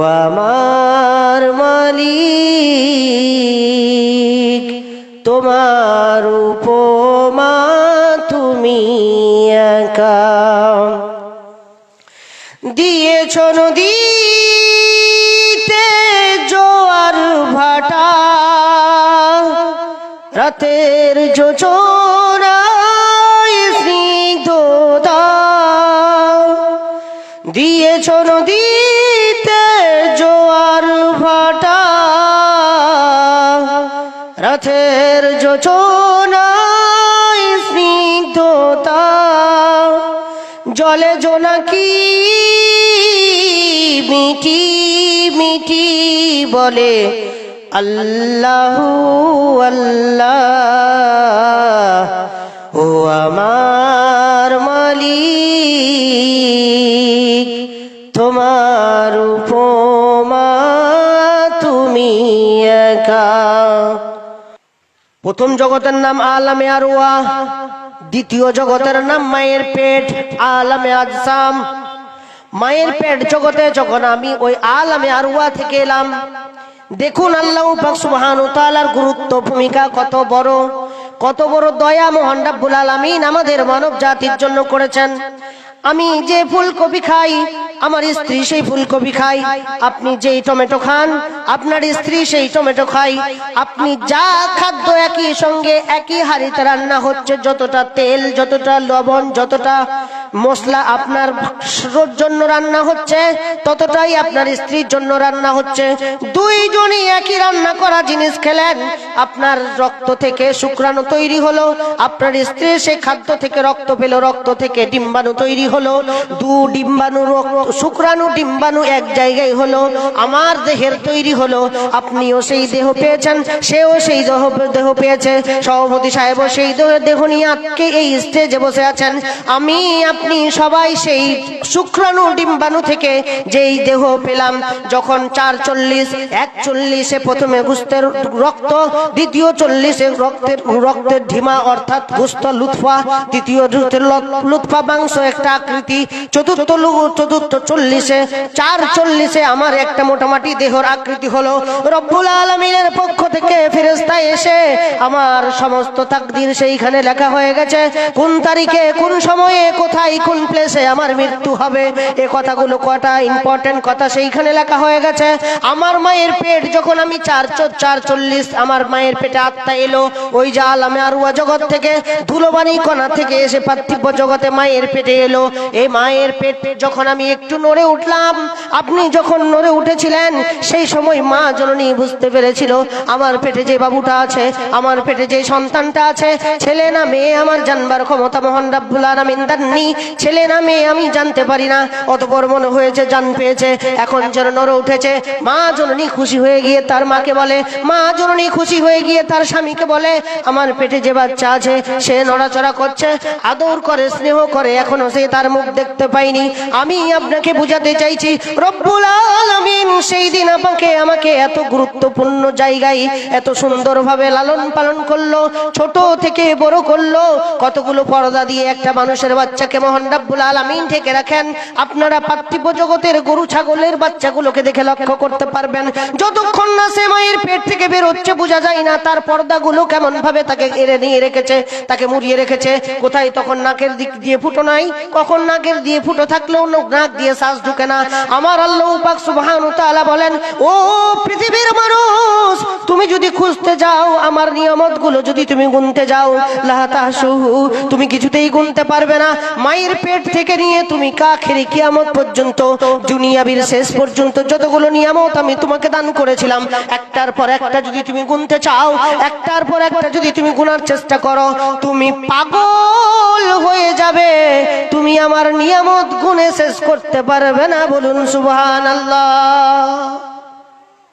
আমার মালিক, তোমার উপমা তুমি একা। দিয়েছ নদীতে জোয়ার ভাটা, রাতের যোচনায় স্নিগ্ধতা। দিয়েছ নদীতে জোয়ার ভাটা, রাতের যোচনায় স্নিগ্ধতা। জলে জোনাকি মিটি মিটি বলে আল্লাহু আল্লাহ। ও আমার মালিক, তোমার উপমা তুমি একা। প্রথম জগতের নাম আলামে আরওয়াহ, দ্বিতীয় জগতের নাম মায়ের পেট, আলামে আজসাম। মায়ের পেট জগতে যখন আমি ওই আলামে আরওয়াহ থেকে এলাম, দেখুন আল্লাহ পাক সুবহানাহু ওয়া তাআলার গুরুত্ব, ভূমিকা কত বড়, কত বড় দয়া মহান রব্বুল আলামিন আমাদের মানব জাতির জন্য করেছেন। আমি যে ফুলকপি খাই, আমার স্ত্রী সেই ফুলকপি খায়। আপনি যেই টমেটো খান, আপনার স্ত্রী সেই টমেটো খায়। আপনি যা খাদ্য একই সঙ্গে একই হাঁড়িতে রান্না হচ্ছে, যতটা তেল, যতটা লবণ, যতটা মশলা আপনার জন্য রান্না হচ্ছে, ততটাই আপনার স্ত্রীর জন্য রান্না হচ্ছে। দুইজনই একই রান্না করা জিনিস খেলেন, আপনার রক্ত থেকে শুক্রাণু তৈরি হলো, আপনার স্ত্রী সেই খাদ্য থেকে রক্ত পেল, রক্ত থেকে ডিম্বাণু তৈরি হলো, ডিম্বাণু শুক্রাণু ডিম্বাণু এক জায়গায় হলো, আমার দেহের তৈরি হলো। আপনিও সেই দেহ পেয়েছেন, সেও সেই দেহ পেয়েছে, সভাপতি সাহেবও সেই দেহ নিয়ে আজকে এই স্টেজে বসে আছেন। আমি আপনি সবাই সেই শুক্রাণু ডিম্বাণু থেকে যেই দেহ পেলাম। যখন 440 41-এ প্রথমে গোস্তের রক্ত, দ্বিতীয় 40-এ রক্তের ঢিমা অর্থাৎ গোস্ত লুৎফা, তৃতীয় লুৎফা মাংস একটা আকৃতি, চতুর্থ 40-এ 440-এ আমার একটা মোটামুটি দেহর আকৃতি হলো। রব্বুল আলামিনের পক্ষ থেকে ফেরেশতা এসে আমার সমস্ত তাকদীর সেইখানে লেখা হয়ে গেছে। কোন তারিখে, কোন সময়ে, কোথায়, কোন প্লেসে আমার মৃত্যু হবে, এই কথাগুলো কটা ইম্পর্টেন্ট কথা সেইখানে লেখা হয়ে গেছে। আমার মায়ের পেট যখন আমি 440 আমার মায়ের পেটে আত্মা এলো, ওই যে আলামে আরওয়াহ জগৎ থেকে ধুলোবানি কণা থেকে এসে পার্থিব জগতে মায়ের পেটে এলো। এই মায়ের পেট যখন আমি একটু নড়ে উঠলাম, আপনি যখন নড়ে উঠেছিলেন, সেই সময় মা জননী বুঝতে পেরেছিল আমার পেটে যে বাবুটা আছে, আমার পেটে যে সন্তানটা আছে, ছেলে না মেয়ে আমার জানবার ক্ষমতা মহান রব্বুল আলামিন দেননি। ছেলে না মেয়ে আমি জানতে পারি না, অতঃপর মনে হয়েছে জান পেয়েছে, এখন যেন নড়ে উঠেছে। মা জননী খুশি হয়ে গিয়ে তার মাকে বলে, মা জননী খুশি হয়ে গিয়ে তার স্বামীকে বলে, আমার পেটে যে বাচ্চা আছে সে নড়াচড়া করছে, আদর করে, স্নেহ করে, এখনো সে তার মুখ দেখতে পাইনি। আমি আপনাকে বুঝাতে চাইছি, রব্বুল আলামিন সেই দিন আমাকে এত গুরুত্বপূর্ণ জায়গায় এত সুন্দরভাবে লালন পালন করলো, ছোট থেকে বড় করলো। কতগুলো পর্দা দিয়ে একটা মানুষের বাচ্চাকে মহান রব্বুল আলামিন থেকে রাখেন। আপনারা পার্থিব জগতের গরু ছাগলের বাচ্চাগুলোকে দেখে লক্ষ্য করতে পারবেন, যতক্ষণ না সে মায়ের পেট থেকে বের হচ্ছে বোঝা যায় না তার পর্দাগুলো কেমন ভাবে তাকে এড়ে নিয়ে রেখেছে, তাকে মুড়িয়ে রেখেছে। কোথায় তখন নাকের দিক দিয়ে ফুটো নাই, কখন নাকের দিয়ে ফুটো থাকলেও নাক দিয়ে শ্বাস ঢুকে না। আমার আল্লাহ পাক সুবহানাহু ওয়া তাআলা বলেন, ও পৃথিবীর মানুষ, তুমি যদি খুঁজতে যাও আমার নিয়ামতগুলো, যদি তুমি গুনতে যাও, লা তাহসুহু, তুমি কিছুতেই গুনতে পারবে না। মায়ের পেট থেকে নিয়ে তুমি আখিরি কিয়ামত পর্যন্ত, দুনিয়াবির শেষ পর্যন্ত যতগুলো নিয়ামত আমি তোমাকে দান করেছিলাম, একটার পর একটা যদি তুমি গুনতে চাও, একটার পর একটা যদি তুমি গুনার চেষ্টা করো, তুমি পাগল হয়ে যাবে। তুমি আমার নিয়ামত গুনে শেষ করতে পারবে না। বলুন সুবহানাল্লাহ।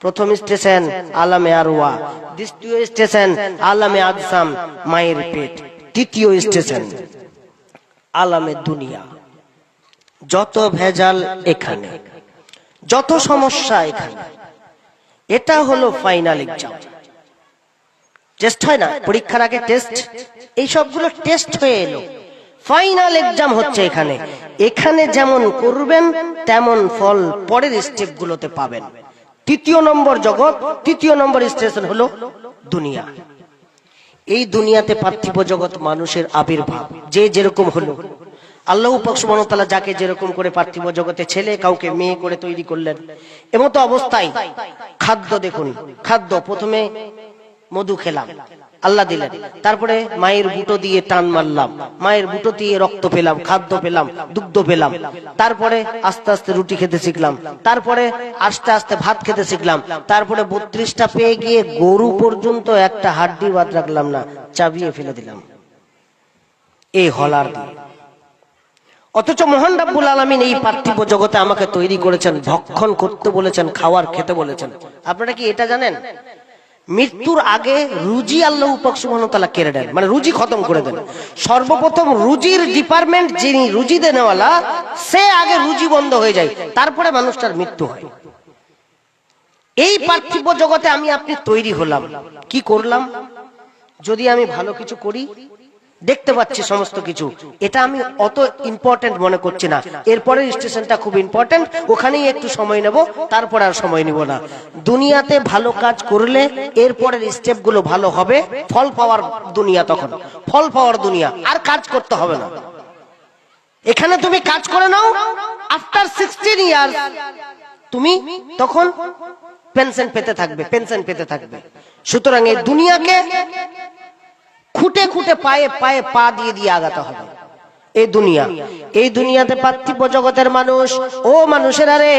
প্রথম স্টেশন আলামে আরওয়াহ, দ্বিতীয় স্টেশন আলামে আজসাম মায়ের পেট, তৃতীয় স্টেশন আলামে দুনিয়া। যত ভেজাল এখানে, যত সমস্যা এখানে, এটা হলো ফাইনাল এক্সাম। টেস্ট হয় না, পরীক্ষার আগে টেস্ট, এই সবগুলো টেস্ট হয়ে এলো। ফাইনাল এক্সাম হচ্ছে এখানে। এখানে যেমন করবেন তেমন ফল পরের স্টেপ গুলোতে পাবেন। তৃতীয় নম্বর জগৎ, তৃতীয় নম্বর স্টেশন হলো দুনিয়া। এই দুনিয়াতে পার্থিব জগৎ মানুষের আবির্ভাব, যে যেরকম হলো আল্লাহ পাক সুবহানাহু ওয়া তাআলা যাকে যেরকম করে পার্থিব জগতে ছেলে কাউকে মেয়ে করে তৈরি করলেন, এমতো অবস্থায় খাদ্য দেখুন, খাদ্য প্রথমে মধু খেলাম, আল্লাহ দিলেন, তারপরে মায়ের বুটো দিয়ে টান মারলাম, মায়ের বুটো দিয়ে রক্ত পেলাম, খাদ্য পেলাম, দুগ্ধ পেলাম, তারপরে আস্তে আস্তে রুটি খেতে শিখলাম, তারপরে আস্তে আস্তে ভাত খেতে শিখলাম, তারপরে 32টা পেয়ে গিয়ে গরু পর্যন্ত একটা হাড্ডি বাদ রাখলাম না, চাবিয়ে ফেলে দিলাম এই হলার দিয়ে। অথচ মহান রব্বুল আলামিন এই পার্থিব জগতে আমাকে তৈরি করেছেন, ভক্ষণ করতে বলেছেন, খাওয়ার খেতে বলেছেন। আপনারা কি এটা জানেন? মৃত্যুর আগে রুজি আল্লাহ পাক সুবহানাহু ওয়া তাআলা কেড়ে দেন, মানে রুজি খতম করে দেন। সর্বপ্রথম রুজির ডিপার্টমেন্ট যিনি রুজি দেনেওয়ালা, সে আগে রুজি বন্ধ হয়ে যায়, তারপরে মানুষটার মৃত্যু হয়। এই পার্থিব জগতে আমি আপনি তৈরি হলাম, কি করলাম? যদি আমি ভালো কিছু করি, দেখতে পাচ্ছি সমস্ত কিছু, এটা আমি অত ইম্পর্টেন্ট মনে করছি না। এরপরের স্টেশনটা খুব ইম্পর্টেন্ট, ওখানেই একটু সময় নেব, তারপর আর সময় নিব না। দুনিয়াতে ভালো কাজ করলে এরপরের স্টেপ গুলো ভালো হবে, ফল পাওয়ার দুনিয়া, তখন ফল পাওয়ার দুনিয়া, আর কাজ করতে হবে না। এখানে তুমি কাজ করে নাও, আফটার 16 ইয়ার্স তুমি তখন পেনশন পেতে থাকবে, পেনশন পেতে থাকবে। সুতরাং এই দুনিয়াকে খুঁটে খুঁটে পায়ে পায়ে পা দিয়ে দিয়ে আগাতে হবে। এই দুনিয়া, এই দুনিয়াতে পার্থিব জগতের মানুষ, ও মানুষেরা রে,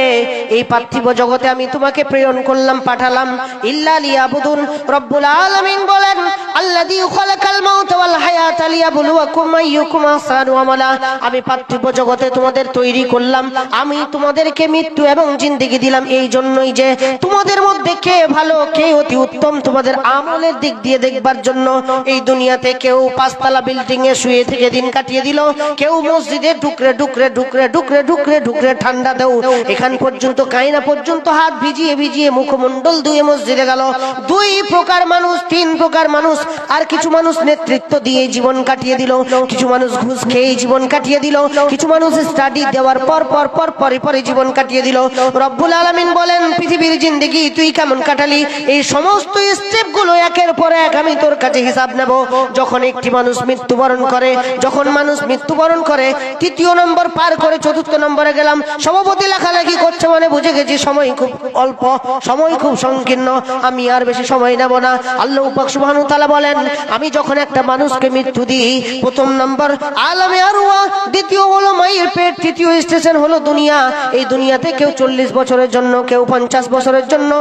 এই পার্থিব জগতে আমি তোমাকে প্রেরণ করলাম, পাঠালাম, ইল্লা লিয়াবুদুন। রব্বুল আলামিন বলেন, আল্লাযী খালাকাল মাউতা ওয়াল হায়াতা লিয়াবলুয়াকুম আইয়ুকুম আহসানু আমালা। আমি পার্থিব জগতে তোমাদের তৈরি করলাম, আমি তোমাদেরকে মৃত্যু এবং জিন্দেগি দিলাম এই জন্যই যে তোমাদের মধ্যে কে ভালো, কে অতি উত্তম, তোমাদের আমলের দিক দিয়ে দেখবার জন্য। এই দুনিয়াতে কেউ 5 তলা বিল্ডিং এ শুয়ে থেকে দিন কাটিয়ে দিল, কেউ মসজিদে ঢুকরে ঢুকরে ঢুকরে ঢুকরে ঢুকরে ঢুকরে ঠান্ডা দেও এখান পর্যন্ত, কাইনা পর্যন্ত হাত ভিজিয়ে ভিজিয়ে মুখমন্ডল ধুয়ে মসজিদে গেল। 2 প্রকার মানুষ, 3 প্রকার মানুষ। আর কিছু মানুষ নেতৃত্ব দিয়ে জীবন কাটিয়ে দিল, কিছু মানুষ ঘুষ খেয়ে জীবন কাটিয়ে দিল, কিছু মানুষ স্টাডি দেওয়ার পর পর পর পরে পরে জীবন কাটিয়ে দিল। রব্বুল আলামিন বলেন, পৃথিবীর জিন্দেগি তুই কেমন কাটালি? এই সমস্ত স্টেপ গুলো একের পর এক আমি তোর কাছে হিসাব নেব। যখন একটি মানুষ মৃত্যুবরণ করে, যখন মানুষ মৃত্যুবরণ করে, 3য় নম্বর পার করে 4র্থ নম্বরে গেলাম। সভাপতি লেখালেখি করছে মানে বুঝে গেছি সময় খুব অল্প, সময় খুব সংকীর্ণ, আমি আর বেশি সময় নেব না। আল্লাহ পাক সুবহানাহু ওয়া তাআলা বলেন, আমি যখন একটা মানুষকে মৃত্যু দিই, 1ম নম্বর আলামে আরওয়াহ, 2য় হলো মায়ের পেট, 3য় স্টেশন হলো দুনিয়া। এই দুনিয়াতে কেউ 40 বছরের জন্য, কেউ 50 বছরের জন্য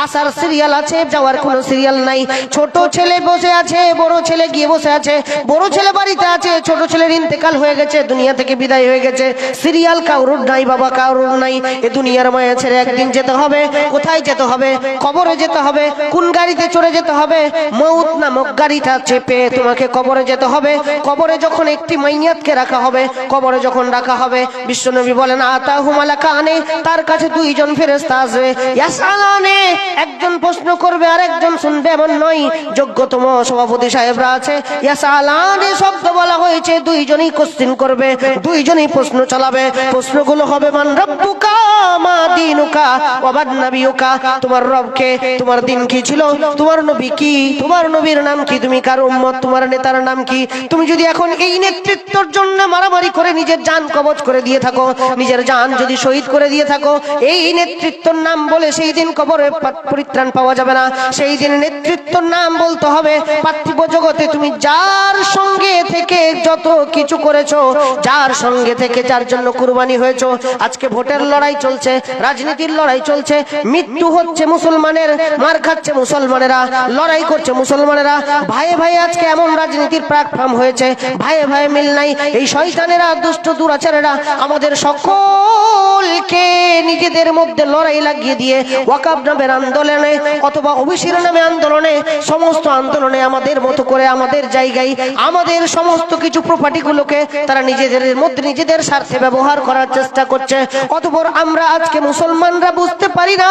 আসার সিরিয়াল আছে, যাওয়ার কোনো সিরিয়াল নাই। ছোট ছেলে বসে আছে, বড় ছেলে গিয়ে বসে আছে, বড় ছেলে বাড়িতে আছে, ছোট ছেলের ইন্তেকাল হয়ে গেছে, দুনিয়া থেকে বিদায় হয়ে গেছে। সিরিয়াল কারোর নাই বাবা, কারোর নাই। এ দুনিয়ার মায়া ছেড়ে একদিন যেতে হবে। কোথায় যেতে হবে? কবরে যেতে হবে। কোন গাড়িতে চড়ে যেতে হবে? মউত নামক গাড়িটা চেপে তোমাকে কবরে যেতে হবে। কবরে যখন একটি মাইয়াতকে রাখা হবে, কবরে যখন রাখা হবে, বিশ্বনবী বলেন, আতাহু মালাকানে, তার কাছে 2 জন ফেরেশতা আসবে। ইয়াসালানে, একজন প্রশ্ন করবে আর একজন শুনবে, এমন নয়। যোগ্যতম সভাপতি সাহেবরা আছে, ইয়াসালানে শব্দ বলা হয়েছে, 2 জনই কোশ্চেন করবে, 2 জনই প্রশ্ন চালাবে। প্রশ্নগুলো হবে, মান রব্বুকা মা দীনুকা ওয়া মান নাবিয়ুকা, তোমার রব কে, তোমার দিন কি ছিল, তোমার নবী কি, তোমার নবীর নাম কি, তুমি কার উম্মত, তোমার নেতার নাম কি। তুমি যদি এখন এই নেতৃত্বের জন্য মারামারি করে নিজের জান কবজ করে দিয়ে থাকো, নিজের জান যদি শহীদ করে দিয়ে থাকো, এই নেতৃত্বর নাম বলে সেই দিন কবরে পরিত্রাণ পাওয়া যাবে না। সেই দিন নেতৃত্বর নাম বলতে হবে। পার্থিব জগতে তুমি যার সঙ্গে থেকে যত কিছু করেছো, যার সঙ্গে থেকে যার জন্য কুরবানি হয়েছো, আজকে ভোটের লড়াই চলছে, রাজনীতির লড়াই চলছে, মৃত্যু হচ্ছে মুসলমানের, মার খাচ্ছে মুসলমানেরা, লড়াই করছে মুসলমানেরা, ভাইয়ে ভাইয়ে আজকে এমন রাজনীতির প্ল্যাটফর্ম হয়েছে, ভাইয়ে ভাইয়ে মিল নাই। এই শয়তানেরা, দুষ্ট দুরাচারেরা আমাদের সকলকে নিজেদের মধ্যে লড়াই লাগিয়ে দিয়ে ওয়াকফ নামের আন্দোলনে অথবা ওবিসির নামে আন্দোলনে, সমস্ত আন্দোলনে আমাদের মতো করে আমাদের জায়গায় আমাদের সমস্ত কিছু প্রপার্টিগুলোকে তারা নিজেদের মধ্যে নিজেদের স্বার্থে ব্যবহার করার চেষ্টা করছে। অতঃপর আমরা আজকে মুসলমানরা বুঝতে পারি না।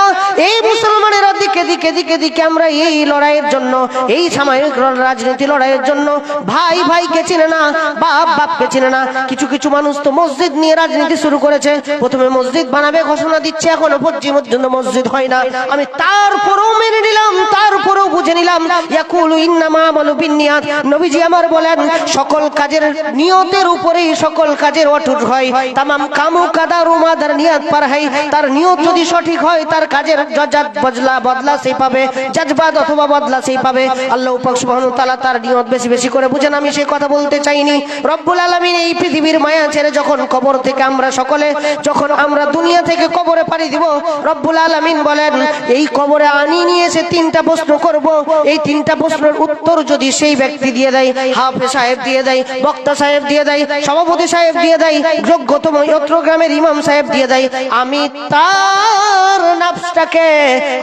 এই মুসলমানেরা দিকে দিকে দিকে দিকে আমরা এই লড়াইয়ের জন্য, এই সাময়িক রাজনীতি লড়াইয়ের জন্য ভাই ভাইকে চিনে না, বাপ বাপকে চিনে না। কিছু কিছু মানুষ তো মসজিদ নিয়ে রাজনীতি শুরু করেছে। প্রথমে মসজিদ বানাবে ঘোষণা দিচ্ছে, এখনো পর্যন্ত মসজিদ হয় না। আমি তারপরেও মেনে নিলাম, তারপরেও বুঝে নিলাম ইয়াকুলু ইন্নামা আমালু বিন্নিয়াত। নবীজি আমার বলেন সকল কাজের নিয়তের উপরেই সকল কাজের অটুট হয়। তামাম কামু কাদারু মাদার নিয়াত পার হয়। তার নিয়ত যদি সঠিক হয় তার কাজের জাজাত বদলা সেই পাবে, জাজবাত অথবা বদলা সেই পাবে। আল্লাহ পাক সুবহানাহু ওয়া তাআলা তার নিয়ত বেশি বেশি করে বুঝেন। আমি সেই কথা বলতে চাইনি। রব্বুল আলামিন এই পৃথিবীর মায়া ছেড়ে যখন কবর থেকে আমরা সকলে, যখন আমরা দুনিয়া থেকে কবরে পাড়ি দিব, রব্বুল আলামিন বলেন এই কবরে আনি নিয়ে এসে তিনটা প্রশ্ন করব। এই তিনটা প্রশ্নের উত্তর যদি সেই ব্যক্তি দিয়ে দেয়, হাফেজ সাহেব দিয়ে দেয়, বক্তা সাহেব দিয়ে দেয়, সভাপতি সাহেব দিয়ে দেয়, যোগ্যতম চট্টগ্রামের ইমাম সাহেব দিয়ে দেয়, আমি তার নফসটাকে,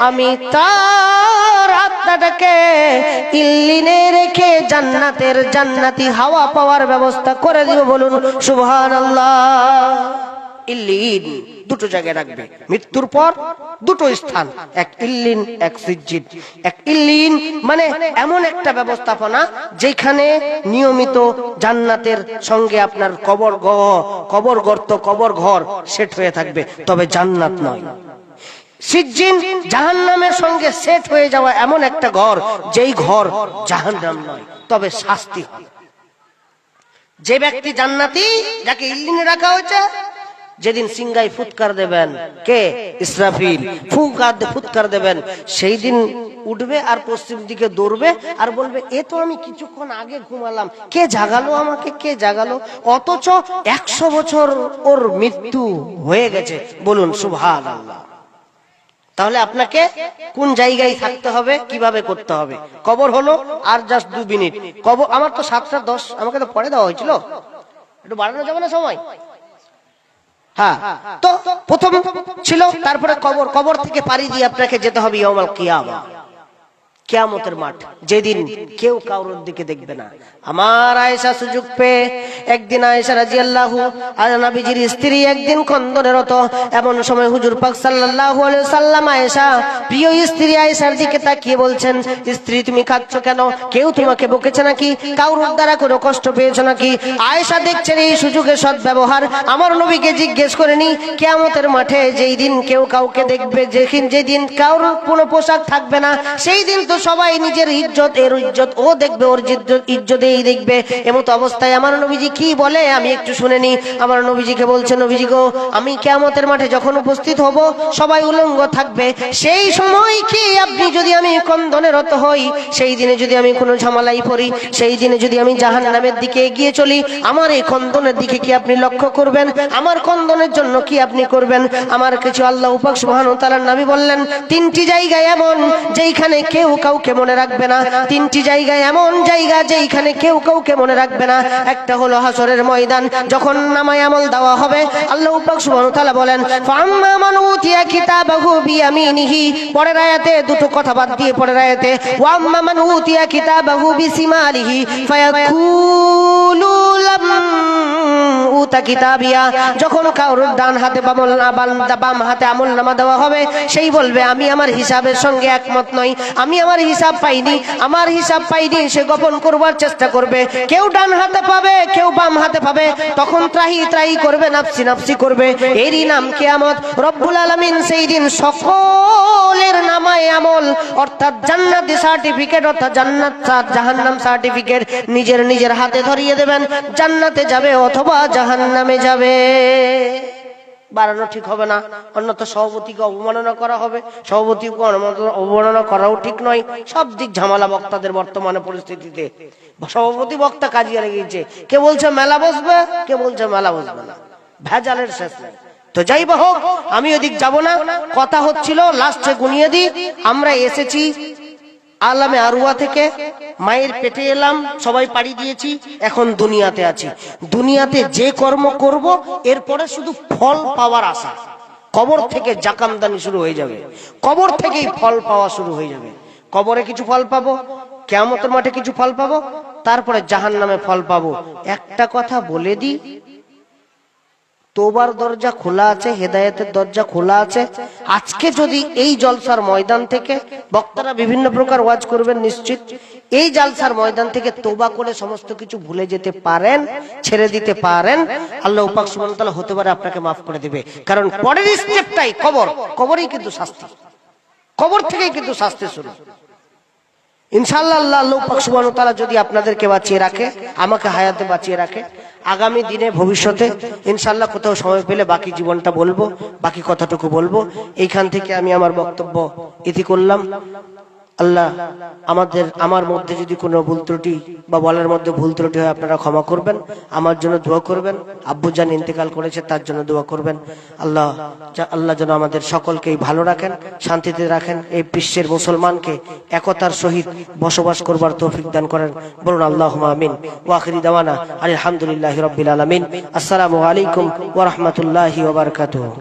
আমি তার আত্মাটাকে ইল্লিনে রেখে জান্নাতের জান্নাতি হাওয়া পাওয়ার ব্যবস্থা করে দিব। বলুন সুবহানাল্লাহ। ইল্লিন দুটো জায়গায় রাখবে মৃত্যুর পর, দুটো স্থান, এক ইল্লিন এক সিজ্জিদ। এক ইল্লিন মানে এমন একটা ব্যবস্থাপনা যেখানে নিয়মিত জান্নাতের সঙ্গে আপনার কবর গর্ত, কবর ঘর সেট হয়ে থাকবে, তবে জান্নাত নয়। সিজ্জিন জাহান্নামের সঙ্গে সেট হয়ে যাওয়া এমন একটা ঘর, যেই ঘর জাহান্নাম নয়, তবে শাস্তি হয়। যে ব্যক্তি জান্নাতি, যাকে ইল্লিনে রাখা হয়েছে, যেদিন সিংগাই ফুৎকার দেবেন, কে? ইসরাফিল ফুৎকার দেবেন, সেই দিন উঠবে আর পশ্চিম দিকে দৌড়বে আর বলবে এ তো আমি কিছুক্ষণ আগে ঘুমালাম, কে জাগালো আমাকে, কে জাগালো? অথচ 100 বছর ওর মৃত্যু হয়ে গেছে। বলুন সুবহানাল্লাহ। তাহলে আপনাকে কোন জায়গায় থাকতে হবে, কিভাবে করতে হবে? কবর হলো আর জাস্ট 2 মিনিট কবর। আমার তো 7:10, আমাকে তো পরে দেওয়া হয়েছিল, একটু বাড়ানো যাবে না সময়? হ্যাঁ, তো প্রথম ছিল, তারপরে কবর। কবর থেকে পাড়ি দিয়ে আপনাকে যেতে হবে ইয়াউমুল কিয়ামা, কিয়ামতের মাঠ, যেদিন কেউ কারোর দিকে দেখবে না। আমার আয়েশা সুযোগ পেয়ে একদিন, আয়েশা রাদিয়াল্লাহু আনহা নবীজির স্ত্রী, একদিন খন্দনেরত। এমন সময় হুজুর পাক সাল্লাল্লাহু আলাইহি সাল্লাম আয়েশা, প্রিয় স্ত্রী আয়েশার দিকে তাকিয়ে বলছেন, স্ত্রী তুমি কাঁদছো কেন? কেউ তোমাকে বকেছে নাকি? কারোর দ্বারা কোনো কষ্ট পেয়েছো নাকি? আয়েশা দেখছেন এই সুযোগে সদ্ব্যবহার। আমার নবীকে জিজ্ঞেস করেনি কিয়ামতের মাঠে যেই দিন কেউ কাউকে দেখবে, যেদিন কারোর কোনো পোশাক থাকবে না, সেই দিন তো সবাই নিজের ইজ্জত, এর ইজ্জত ও দেখবে, ওর ইজ্জতেই দেখবে। এমত অবস্থায় আমার নবীজি কি বলে আমি একটু শুনে নি। আমার নবীজিকে বলছে, নবীজি গো, আমি কিয়ামতের মাঠে যখন উপস্থিত হব সবাই উলঙ্গ থাকবে, সেই সময় কি আপনি যদি আমি কন্দনেরত হই, সেই দিনে যদি আমি কোনো ঝামেলাই পড়ি, সেই দিনে যদি আমি জাহান্নামের দিকে এগিয়ে চলি, আমার এই কন্দনের দিকে কি আপনি লক্ষ্য করবেন? আমার কন্দনের জন্য কি আপনি করবেন? আমার কিছু আল্লাহ পাক সুবহানাহু ওয়া তাআলার নবী বললেন, 3টি জায়গা এমন যেখানে কেউ কাউকে মনে রাখবে না। 3টি জায়গা এমন জায়গা যেখানে কেউ কাউকে মনে রাখবে না। একটা হলো হাসরের ময়দান, যখন নামায় আমল দেওয়া হবে। আল্লাহ পাক সুবহানাহু ওয়া তাআলা বলেন, ফাম্মা মান উতিয়া কিতাবাহু বিয়ামিনিহি, পরের আয়াতে দুটো কথা বাদ দিয়ে পরের আয়াতে ওয়াম্মা মান উতিয়া কিতাবাহু বিসিমালিহি ফায়াকুলু লাম উতা কিতাবিয়া, যখন কারোর ডান হাতে বাম হাতে আমলনামা দেওয়া হবে, সেই বলবে আমি আমার হিসাবের সঙ্গে একমত নই, আমি আমার হিসাব পাইনি, আমার হিসাব পাইনি। সে গোপন করবার চেষ্টা করবে, কেউ ডান হাতে পাবে, কেউ বাম হাতে পাবে, তখন ত্রাহি ত্রাহি করবে, নাফসি নাফসি করবে। এরই নাম কিয়ামত। রব্বুল আলামিন সেই দিন সকলের নামায়ে আমল, অর্থাৎ জান্নাতি সার্টিফিকেট, অর্থাৎ জান্নাত জাহান্নাম সার্টিফিকেট নিজের নিজের হাতে ধরিয়ে দেবেন। জান্নাতে যাবে অথবা জাহান্নামে যাবে। বাড়ানো ঠিক হবে না, অন্যথা সভাপতিকে অবমাননা করা হবে। সভাপতিকে অবমাননা করাও ঠিক নয়। সব দিক ঝামেলা বক্তাদের বর্তমানে পরিস্থিতিতে। সভাপতি বক্তা কাজিয়ে লেগেছে, কে বলছে মেলা বসবে, কে বলছে মেলা বসবে না, ভেজালের শেষ নেই। তো যাই বা হোক, আমি ওদিক যাব না। কথা হচ্ছিল, লাস্টে গুনিয়ে দিই, আমরা এসেছি আলামে আরওয়া থেকে, মায়ের পেটে এলাম, সবাই পাড়ি দিয়েছি, এখন দুনিয়াতে আছি। দুনিয়াতে যে কর্ম করব এরপরে শুধু ফল পাওয়ার আশা। কবর থেকে জাকামদানি শুরু হয়ে যাবে, কবর থেকেই ফল পাওয়া শুরু হয়ে যাবে। কবরে কিছু ফল পাবো, কিয়ামতের মাঠে কিছু ফল পাবো, তারপরে জাহান্নামে ফল পাবো। একটা কথা বলে দিই, তোবার দরজা খোলা আছে, হেদায়েতের দরজা খোলা আছে। আজকে যদি এই জলসার ময়দান থেকে, বক্তারা বিভিন্ন প্রকার ওয়াজ করবেন নিশ্চিত, এই জলসার ময়দান থেকে তোবা করে সমস্ত কিছু ভুলে যেতে পারেন, ছেড়ে দিতে পারেন, আল্লাহ পাক সুবহানাহু ওয়া তাআলা হতে পারে আপনাকে মাফ করে দিবে। কারণ পরের স্টেপটাই কবর, কবরেই কিন্তু শাস্তি, কবর থেকেই কিন্তু শাস্তি শুরু। ইনশাআল্লাহ আল্লাহ পাক সুবহানাহু ওয়া তাআলা যদি আপনাদেরকে বাঁচিয়ে রাখে, আমাকে হায়াতে বাঁচিয়ে রাখে, আগামী দিনে ভবিষ্যতে ইনশাআল্লাহ কোথাও সময় পেলে বাকি জীবনটা বলবো, বাকি কথাটুকু বলবো। এইখান থেকে আমি আমার বক্তব্য ইতি করলাম। আল্লাহ আমার মধ্যে যদি কোনো ভুল ত্রুটি বা বলার মধ্যে ভুল ত্রুটি হয় আপনারা ক্ষমা করবেন, আমার জন্য দোয়া করবেন। আব্বু জান ইন্তেকাল করেছে, তার জন্য দোয়া করবেন। আল্লাহ যেন আমাদের সকলকেই ভালো রাখেন, শান্তিতে রাখেন, এই বিশ্বের মুসলমানকে একতার সহিত বসবাস করবার তৌফিক দান করেন। বলুন আল্লাহুম্মা আমিন। ওয়া আখিরি দাওয়ানা আলহামদুলিল্লাহি রাব্বিল আলামিন। আসসালামু আলাইকুম ওয়া রাহমাতুল্লাহি ওয়া বারাকাতুহু।